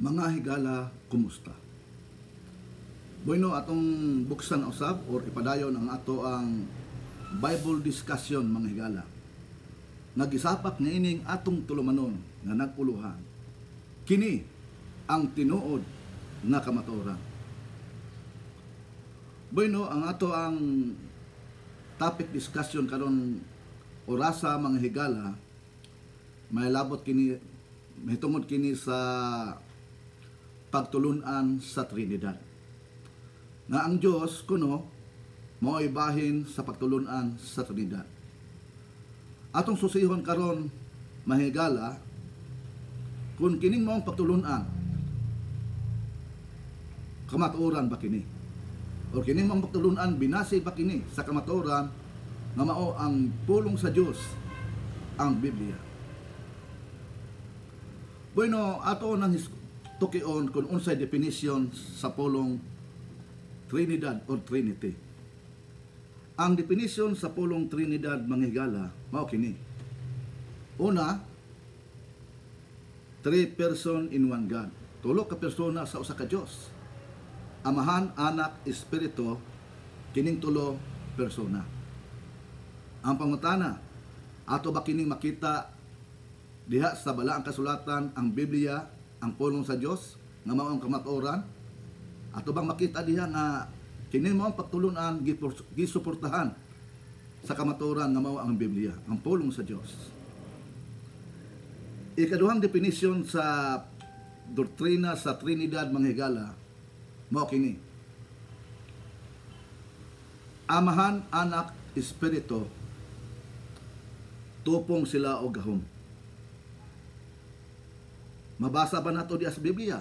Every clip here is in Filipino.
Mga higala, kumusta? Bueno, atong buksan na usab or ipadayon ang ato ang Bible discussion, mga higala. Nagisapak nga ining atong tulumanon nga nagpuluhan. Kini ang tinuod nga kamatuoran. Bueno, ang ato ang topic discussion karon orasa, mga higala, may labot kini, may tungod kini sa pagtulunan sa Trinidad. Nga ang Diyos kuno mao'y bahin sa pagtulunan sa Trinidad. Atong susihon karon, mahigala, kung kining maong pagtulunan, kamatuoran ba kini? O kining maong pagtulunan, binasi ba kini sa kamatuoran nga mao ang pulong sa Diyos, ang Biblia? Bueno, ato nang tukion kung unsay definition sa pulong Trinidad or Trinity. Ang definition sa pulong Trinidad, mga higala, mao kini. Una, 3 person in one God. Tulo ka persona sa usa ka Dios. Amahan, Anak, Espiritu, kining tulo persona. Ang pangutana, ato ba kining makita diha sa balaang kasulatan, ang Biblia, ang pulong sa Dios nga mao ang kamatuoran? Ato bang makita diha nga kini mao ang pagtulunan gisuportahan sa kamatuoran nga mao ang Biblia, ang pulong sa Dios? Ikaduhang definition sa doktrina sa Trinidad, mga higala, mao kini. Amahan, Anak, Espiritu, tupong sila og gahom. Mabasa ba nato diya sa Biblia?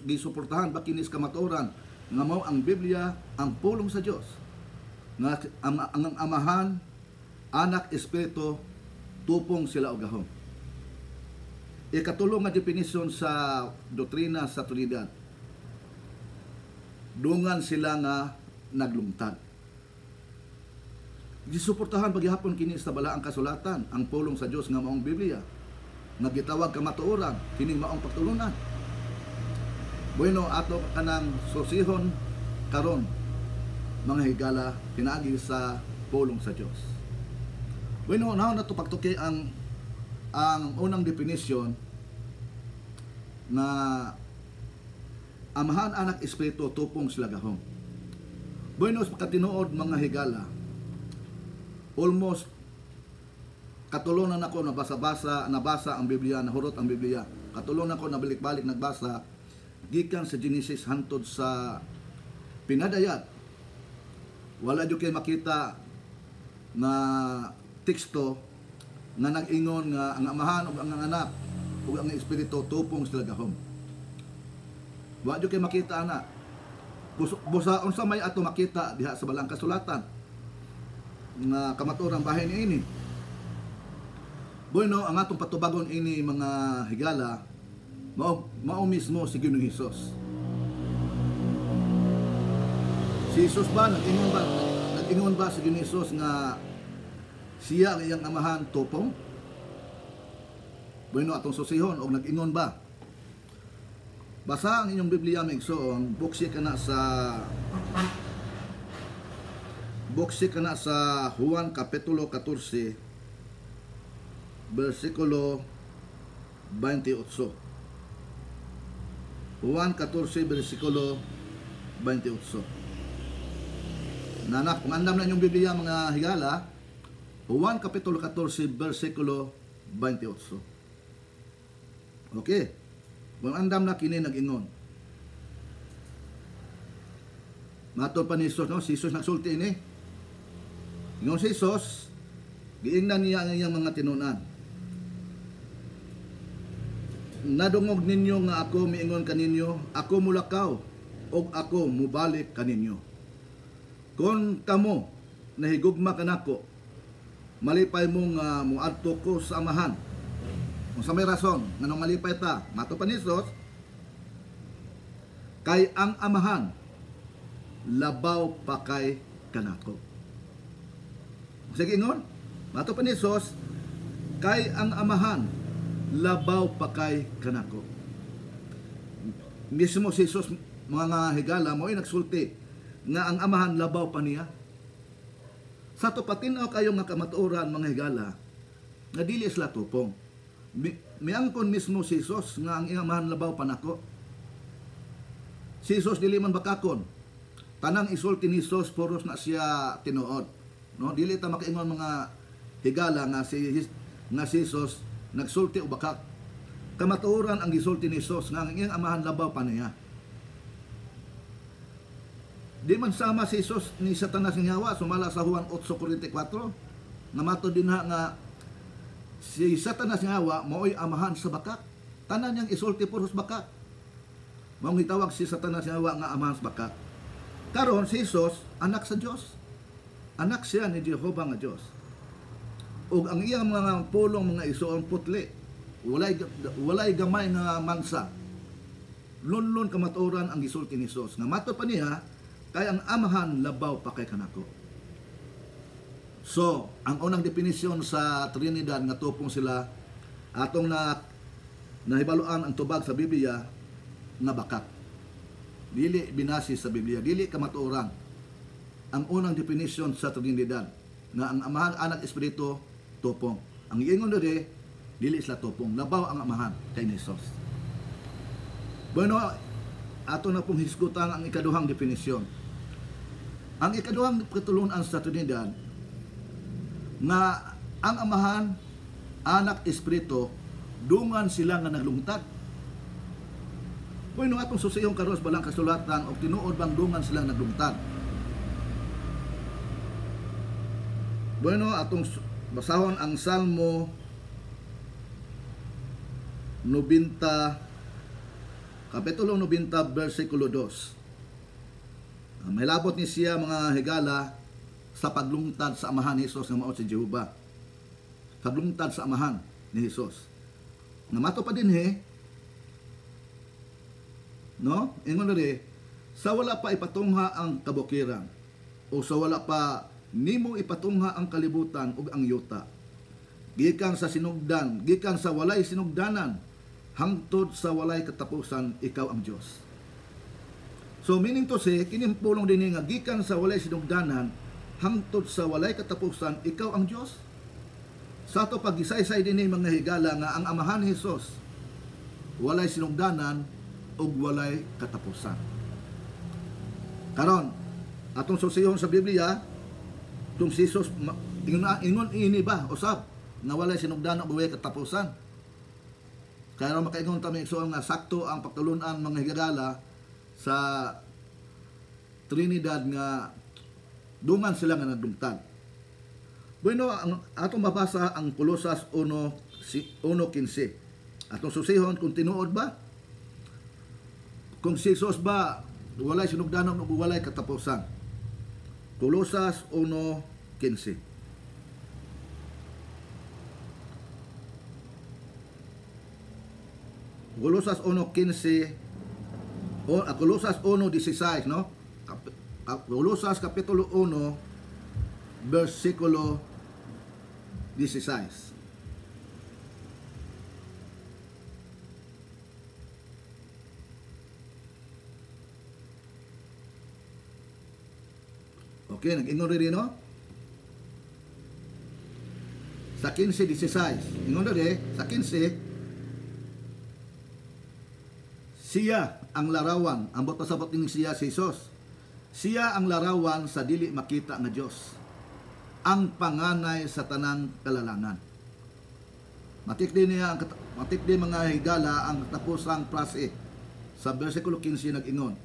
Gisuportahan ba kinis kamatuoran nga mao ang Biblia, ang pulong sa Dios? Nga ang Amahan, Anak, Espiritu, tupong sila og gahom. Ikatulo nga definition sa doktrina sa Trinidad, dungan sila nga naglungtad. Gisuportahan paghihapon kini sa balaang kasulatan, ang pulong sa Dios nga maong Biblia, nagitawag kamatuoran, kining maong pagtulunan. Bueno, ato kanang susihon karon, mga higala, pinaagi sa pulong sa Dios. Bueno, now na to pagtuki ang unang definition na Amahan, Anak, Espiritu, tupong sila gahom. Bueno, sa tinuod, mga higala, almost katulong na ako nabasa ang Biblia, nahurot ang Biblia. Katulong na ako nabalik-balik nagbasa gikan sa Genesis hantod sa pinadayat. Wala jud kay makita na teksto nga nag-ingon nga ang Amahan ug ang Anak ug ang Espiritu tupong sila gahom. Wa jud kay makita ana. Busa unsa may ato makita diha sa balang kasulatan nga kamatuoran bahin ini. Bueno, ang atong patubagon ini, mga higala, mao mismo si Ginoong Hesus. Si Hesus ba nag-ingon ba si Ginoong Hesus nga siya ang iyang Amahan tupong? Bueno, atong susihon og nag-ingon ba? Basa ang inyong Biblia, mga igsoon, buksi kana sa Juan kapitulo 14 versikulo 28. Juan 14 versikulo 28. Nanak, kung andam na inyong Biblia, mga higala, Juan kapitulo 14 versikulo 28. Okay. Kung andam na kini nag-ingon. Matod pa ni Jesus, no? Si Jesus nagsulti ini. Ingon si Jesus, giingnan niya ang iyang mga tinunan. Nadungog ninyo nga ako miingon kaninyo, ako mulakaw, o ako mubalik kaninyo. Kung kamo nahigugma kanako, malipay mo nga muadto ko sa Amahan. Kung sa may rason, nganong malipay ta, mato pa ni Jesus, kay ang Amahan, labaw pa kay kanako. Sige ingon, mato pa ni Jesus, kay ang Amahan, labaw pa kay kanako. mismo si Jesus mga higala mo ay nagsulti nga ang amahan labaw pa niya. Sa to patinaw kayo nga kamatuoran mga higala nga dili sila tupong. Miangkon mismo si Jesus nga ang amahan labaw pa nako. Si Jesus dili man bakakon. Tanang isulti ni Jesus puros na siya tinuod. No, dili ta makaingon mga higala nga si Jesus nagsulti o bakak. Kamatuoran ang gisulti ni Jesus nga ang iyang amahan labaw pa niya. Di man sama si Jesus ni Satanas ng Hawa, sumala sa Juan 8:44, na mato din nga si Satanas ng Hawa mao'y amahan sa bakak. Tanan niyang isulti puros bakak. Maong hitawag si Satanas ng Hawa nga amahan sa bakak. Karon si Jesus, anak sa Diyos. Anak siya ni Jehovah nga Diyos. Ug ang iyang mga pulong mga isuon putli, walay gamay nga mansa. Lunlun kamatuoran ang gisulti ni Jesus. Nga mato pa niya, kay ang amahan labaw pa kay kanako. So, ang unang definisyon sa Trinidad nga tupong sila atong nahibaluan ang tubag sa Biblia nga bakak. Dili binasi sa Biblia, dili kamatuoran. Ang unang definisyon sa Trinidad nga ang amahan, anak, espiritu tupong. Ang iingon diri dili sila tupong, labaw ang amahan kay Jesus. Bueno, ato na pong hisgutan ang ikaduhang definisyon. Ang ikaduhang katulunan sa Trinidad nga ang amahan, anak, espiritu dungan sila nga naglungtad. Bueno, atong susayong karos balang kasulatan o tinuod bang dungan sila naglungtad. Bueno, atong basahon ang Salmo 90, Kapitulo 90, versikulo 2. May labot ni siya mga higala sa paglungtad sa amahan ni Jesus nga mao si Jehovah. Paglungtad sa amahan ni Jesus. Namato pa din no? Ingon diri, sa wala pa ipatungha ang kabukiran o sa wala pa nimo ipatungha ang kalibutan ug ang yuta. Gikan sa sinugdan, gikan sa walay sinugdanan, hangtod sa walay katapusan, ikaw ang Dios. So meaning to say, kining pulong din nga gikan sa walay sinugdanan, hangtod sa walay katapusan, ikaw ang Dios. Sa to pag-isaysay din mga higala nga ang amahan ni Jesus walay sinugdanan ug walay katapusan. Karon, atong susihon sa Biblia, tung si Jesus ingon ini ba usab na walay sinugdanan ug walay katapusan. Kaya makaingon ta mi nga sakto ang pagtulunan mga higala sa Trinidad nga dungan sila nga nagdungtad. Bueno, atong mabasa ang Kolosas 1:15. Atong susihon kung tinuod ba? Kung si Jesus ba walay sinugdanan ug walay katapusan. Kolosas 1:15. Kolosas 1:15 Kolosas 1:16, no? Kolosas Kapitulo 1, versikulo 16. Okay, nag-ingon rin, no? Sa 15:16. Ingon rin, sa 15, siya ang larawan, ang pasabot ning siya si Jesus. Siya ang larawan sa dili makita nga Dios. Ang panganay sa tanang kalalangan. Matikdi mga higala ang tapusang frase sa bersikulo 15 nag-ingon.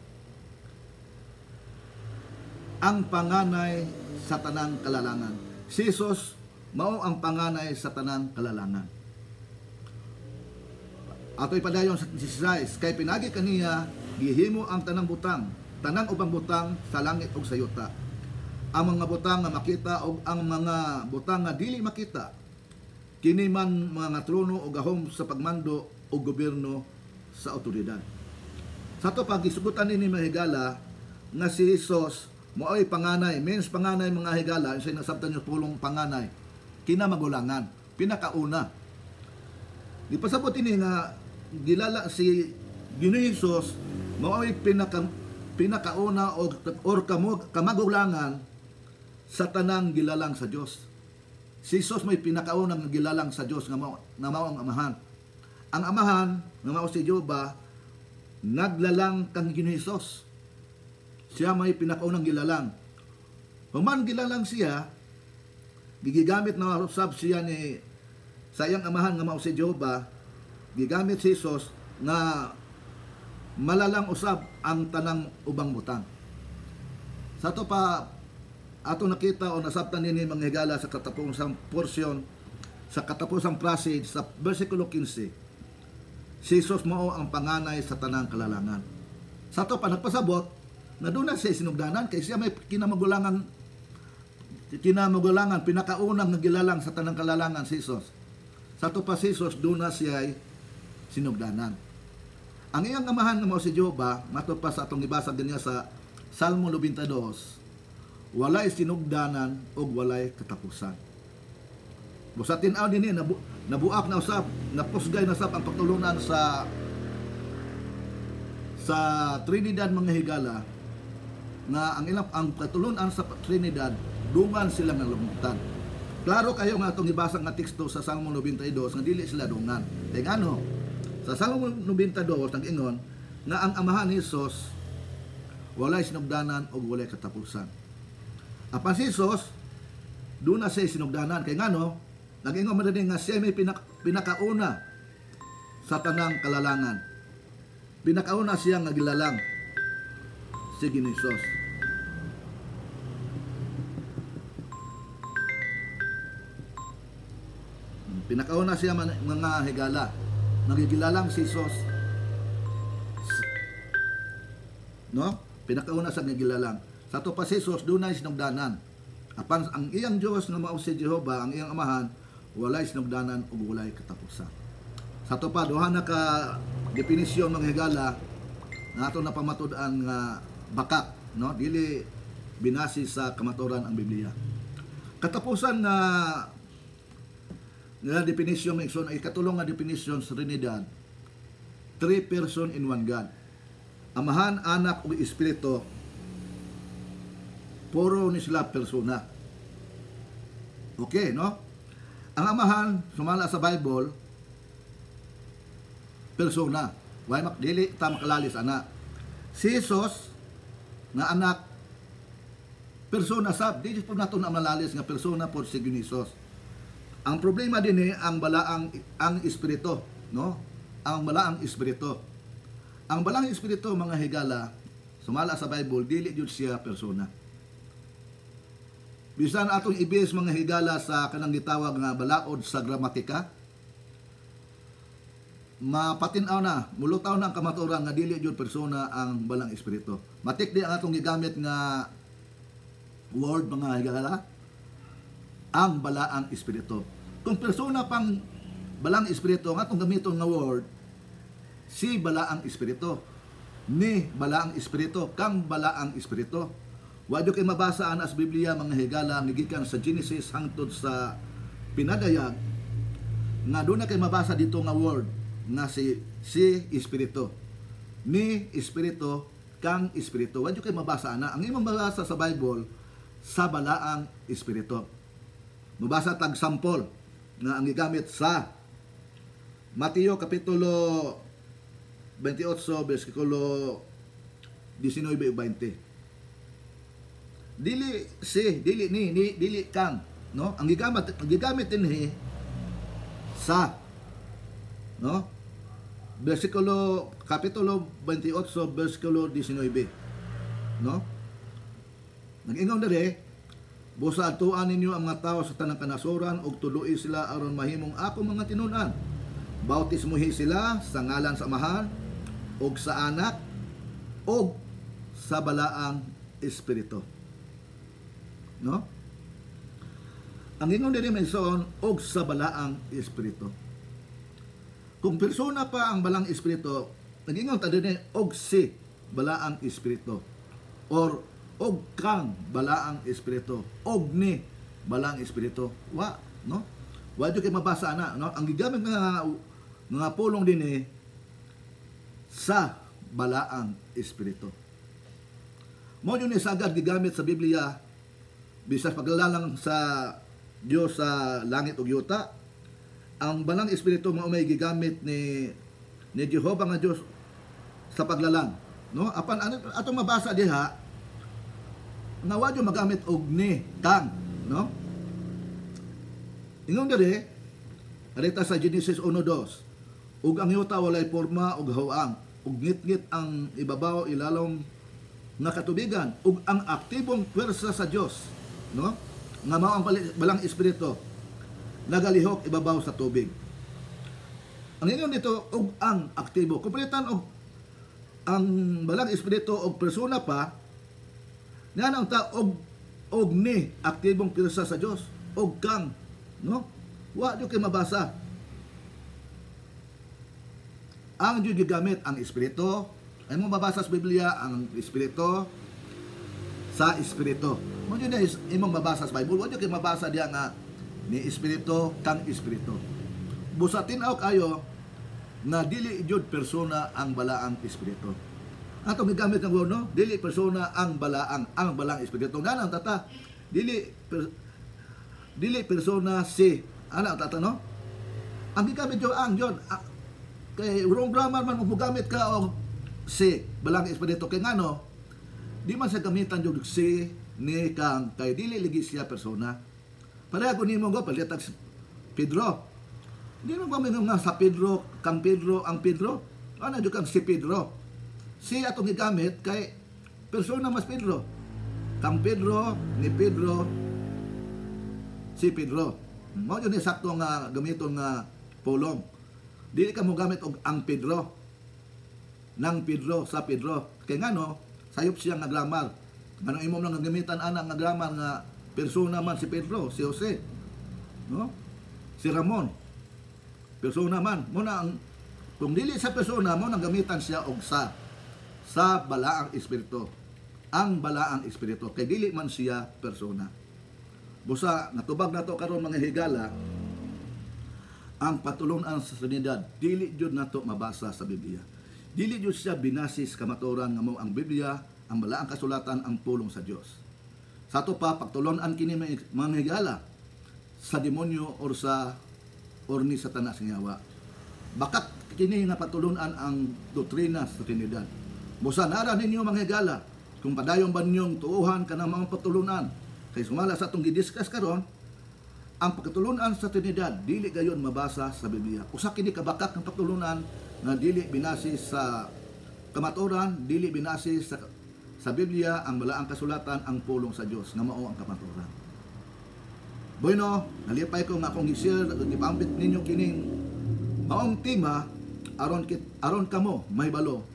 Ang panganay sa tanang kalalangan. Si Jesus mao ang panganay sa tanang kalalangan. Ato'y padayon sa 16, kay pinagi kaniya, gihimo ang tanang butang, tanang ubang butang sa langit ug sa yuta. Ang mga butang nga makita ug ang mga butang nga dili makita, kini man mga trono o gahom sa pagmando o gobyerno sa otoridad. Sa to pagisugutan ni mga higala nga si Jesus mo'y panganay, means panganay mga higala, siya nasabtan niyo pulong panganay, kinamagulangan, pinakauna. Di pasabot ini nga gilala si Ginoong Jesus Mao'y pinakauna or kamagulangan sa tanang gilalang sa Dios. Si Jesus may pinakaunang gilalang sa Dios nga mao ang amahan. Ang amahan nga mao si Jehova naglalang kang Ginoong siya may pinakaunang gilalang. Human gilalang siya, gigamit na usab siya ni sayang amahan nga mao si Jehova, gigamit si Jesus nga malalang usab ang tanang ubang butang. Sa to pa ato nakita o nasabtan nini mga higala sa katapusang porsyon, sa katapusang passage sa versikulo 15. Si Jesus mao ang panganay sa tanang kalalangan. Sa to pa nagpasabot na doon na siya sinugdanan kay siya may kinamagulangan, pinakaunang nagilalang sa tanang kalalangan si Jesus. Sa to pa si Jesus doon na siya sinugdanan. Ang iyang amahan nga mao si Jehova, matod pa sa atong ibasa din sa Salmo 92, walay sinugdanan o walay katapusan. Busa tin-aw din nabuak na usab, napusgay na usab ang pagtulunan sa Trinidad mga higala nga ang katulunan sa Trinidad dungan sila nga lumugtan. Klaro kayo nga atong ibasa nga teksto sa Salmo 92 nga dili sila dungan. Kay ano? Sa Salmo 92 ang ingon nga ang amahan ni Jesus walay sinugdanan o walay katapusan. Apan si Jesus doon na siya sinugdanan kay ngano nag-ingon man din nga siya may pinakauna sa tanang kalalangan. Pinakauna siya nga gilalang si Ginoong Jesus. Pinakauna siya mga higala nagigilalang si Jesus, no? Pinakauna sa nagigilalang. Sa to pa si Jesus doon na sinugdanan. Apan ang iyang Diyos nga mao si Jehova, ang iyang amahan, walay sinugdanan ug walay katapusan. Sa to pa duha na ka definisyon mga higala na ato na pamatud-an nga bakak, no? Dili binasi sa kamaturan ang Biblia. Katapusan nga definition ng ay katulong nga definition sa Trinidad. 3 person in one God. Amahan, anak ug espiritu. Puro ni sila persona. Okay, no? Ang amahan sumala sa Bible persona. Why dili ta makalalis ana. Si Jesus nga anak persona sab dili po nato na malalis nga persona por si Ginoong. Ang problema din ang balaang ang espiritu, no? Ang balaang espiritu. Ang balaang espiritu mga higala sumala sa Bible dili jud siya persona. Bisan atong ibis mga higala sa kanang gitawag nga balaod sa gramatika, mapatin-aw na, mulutaw na ang kamaturan nga dili jud persona ang balaang espiritu. Matik di ang atong gigamit nga word mga higala, ang balaang espiritu. Kung persona pang balang espiritu nga itong gamiton nga word, si balaang espiritu, ni balaang espiritu, kang balaang espiritu. Wadyo kay mabasa ana sa Biblia mga higala gikan sa Genesis hangtod sa Pinadayag nga doon na kay mabasa dito nga word nga si espiritu, ni espiritu, kang espiritu. Wadyo kay mabasa ana. Ang imong mabasa sa Bible sa balaang espiritu. Mabasa tag sample nga ang gigamit sa Mateo kapitulo 28 bersikulo 19-20. Dili kang, no? Ang gigamit dinhi sa, no? Kapitulo 28 bersikulo 19, no? Nag-ingon dere, busa atuan ninyo ang mga tao sa tanang kanasuran ug tuluy sila aron mahimong ako mga tinun-an. Bautismuhi sila sa ngalan sa Amahan ug sa Anak ug sa balaang espiritu. No? Ang ingon diri menson og sa balaang espiritu. Kung persona pa ang balaang espiritu, nag-ingon ta dinhi og si balaang espiritu or og kang balaang espiritu, og ni balaang espiritu. No? Wa jud kay mabasa na, no? Ang gigamit nga pulong dinhi sa balaang espiritu. Mo yun ni sagad gigamit sa Biblia bisag paglalang sa Dios sa langit ug yuta. Ang balang espiritu mao may gigamit ni Jehovah nga Dios sa paglalang, no? Apan atong mabasa diha nga wa jud magamit og ni kang, no? Ingon diri arita sa Genesis 1:2, ug ang yuta walay porma ug hawang, ug ngit-ngit ang ibabaw ilalom nga katubigan, ug ang aktibong pwersa sa Dios, no? Nga mao ang balang espiritu nagalihok ibabaw sa tubig. Ang ingon dito ug ang aktibo, kumpletan og ang balang espiritu og persona pa nga nang ta og ni aktibong pwersa sa Dios og kang, no? Wa jud kay mabasa. Ang jud gigamit ang espiritu, ay mo mabasa sa Biblia ang espiritu sa espiritu. Mo jud imong mabasa sa Bible, wa jud kay mabasa diya nga ni espiritu kang espiritu. Busatin aw kayo na dili jud persona ang balaang espiritu. Atong gigamit ng word, no? Dili persona ang balang espiritu. Ganang tata dili persona si ana tata, no? Ang gigamit jud ang jud kay wrong grammar man mo gamit ka og si balang espiritu kay ngano di man sa gamitan jud si ni kang kay dili ligi siya persona. Pareha ko nimo go palitag Pedro. Di mo ba nga sa Pedro, kang Pedro, ang Pedro? Ano jud kang si Pedro? Si atong gigamit kay persona mas Pedro. Kang Pedro, ni Pedro, si Pedro. Mao yun ni sakto nga gamiton nga pulong. Dili ka mo gamit og ang Pedro. Nang Pedro sa Pedro. Kay ngano, sayop siya nga grammar. Ngano imong lang gamitan ana nga grammar nga persona man si Pedro, si Jose. No? Si Ramon. Persona man. Muna ang kung dili sa persona mo nang gamitan siya og sa balaang espiritu. Ang balaang espiritu kay dili man siya persona. Busa natubag nato karon mga higala ang patulon-an sa Trinidad dili jud nato mabasa sa Biblia. Dili jud siya binasis kamaturan nga mao ang Biblia, ang balaang kasulatan ang pulong sa Dios. Sa to pa pagtulon-an kini mga higala sa demonyo or ni Satanas ngawa. Bakat kini nga patulon-an ang doktrina sa Trinidad. Busa nara ninyo mga higala kung padayon ba ninyong tuuhan kanang mga patulon-an kay sumala sa atong gidiscuss karon ang pagtulunan sa Trinidad dili gayon mabasa sa Biblia. Usa kini kabakak ng patulunan nga dili binasis sa kamaturan, dili binasis sa Biblia, ang balaang kasulatan ang pulong sa Dios nga mao ang kamaturan. Bueno, nalipay ko nga akong i-share at ipambit ninyo kining maong tema aron kamo mahibalo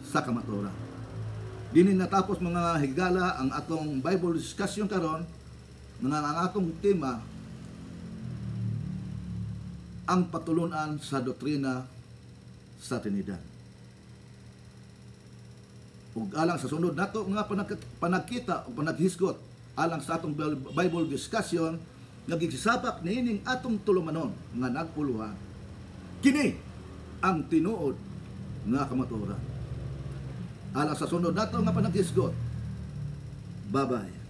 sa kamaturan. Dinin natapos mga higala ang atong Bible discussion karon nga ang atong tema ang patulunan sa doktrina sa Trinidad. Ug alang sa sunod nato nga panagkita o panaghisgot alang sa atong Bible discussion nga gigsabak niining atong tulumanon nga nagpuluhan. Kini ang tinuod nga kamaturan. Alang sa sunod nato nga panaghisgot. Bye-bye.